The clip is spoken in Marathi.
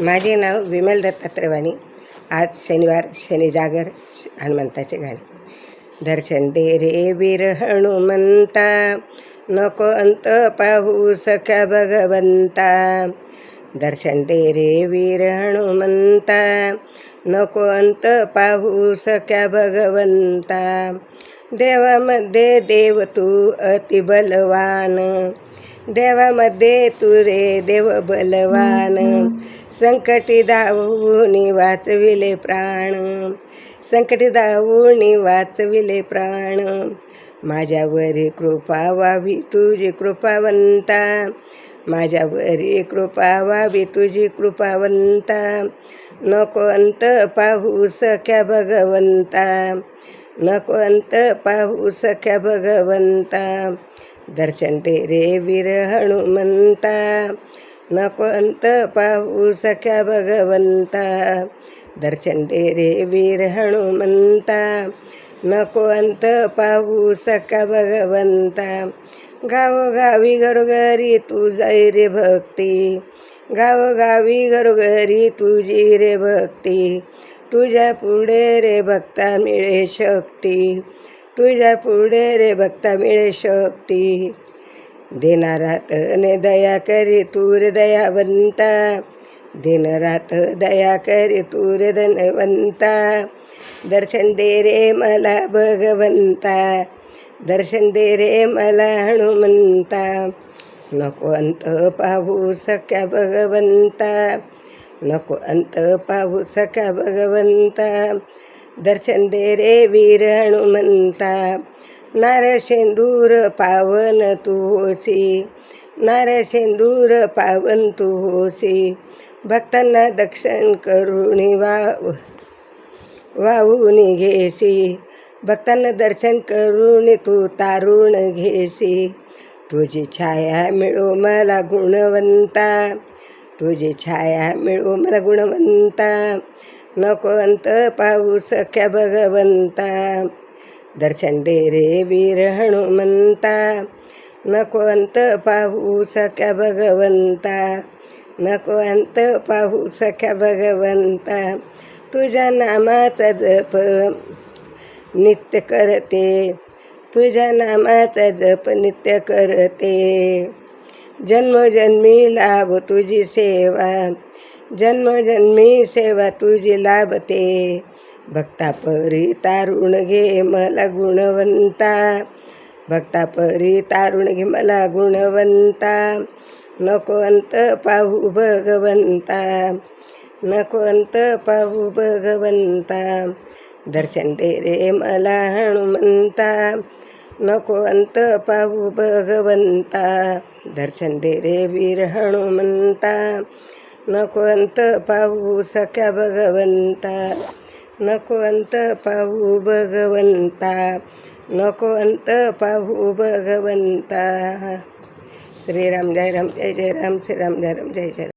माझे नाव विमल दत्तात्रय वाणी. आज शनिवार, शनी जागर, हनुमंताचे गाणे. दर्शन दे रे वीर हनुमंता, नको अंत पाहू सख्या भगवंता. दर्शन दे रे वीर हनुमंता, नको अंत पाहू सख्या भगवंता. देवामध्ये देव तू अति बलवान, देवामध्ये तू रे देव बलवान. संकटी धावूनी वाचविले प्राण, संकटी धावूनी वाचविले प्राण. माझ्यावरी कृपा व्हावी तुझी कृपावंता, माझ्यावरी कृपा व्हावी तुझी कृपावंता. नको अंत पाहू सख्या भगवंता, नको अंत पाहू सख्या भगवंता. दर्शन दे रे वीर हनुमंता, नको अंत पाहू सख्या भगवंता. दर्शन दे रे वीर हनुमंता, नको अंत पाहू सख्या भगवंता. गावोगावी घरोघरी तुझी रे भक्ती, गावोगावी घरोघरी तुझी रे भक्ती. तुझ्या पुढे रे भक्ता मिळे शक्ती, तुझ्या पुढे रे भक्ता मिळे शक्ती. दिनरात ने दया करी तूर दयावंता, दिनरात दया करी तूर धनवंता. दर्शन दे रे मला भगवंता, दर्शन दे रे मला हनुमंता. नको अंत पाहू सख्या भगवंता, नको अंत पाहू सख्या भगवंता. दर्शन दे रे वीर हनुमंता. नारशेंदूर पावन तू होसी, नारशेंदूर पावन तू होसी. भक्तांना दर्शन करुणी वाहून घेसी, भक्तांना दर्शन करून तू तारून घेसी. तुझी छाया मिळो मला गुणवंता, तुझी छाया मिळो मला गुणवंता. नको अंत पाहू सख्या भगवंता. दर्शन दे रे वीर हनुमंता, नको अंत पाहू सख्या भगवंता, नको अंत पाहू सख्या भगवंता. तुझ्या नामाचा जप नित्य करते, तुझ्या नामाचा जप नित्य करते. जन्मोजन्मी लाभ तुझी सेवा, जन्मोजन्मी सेवा तुझी लाभते. भक्ता परी तारुण घे मला गुणवंता, भक्ता परी तारुण घे मला गुणवंता. नको अंत पाहू भगवंता, नको अंत पाहू भगवंता. दर्शन दे रे मला हनुमंता, नको अंत पाहू भगवंता. दर्शन दे रे वीर हनुमंता, नको अंत पाहू सख्या भगवंता, नको अंत पाहू भगवंता, नको अंत पाहू भगवंता. श्रीराम जय राम जय जय राम, श्रीराम जय राम जय जय राम.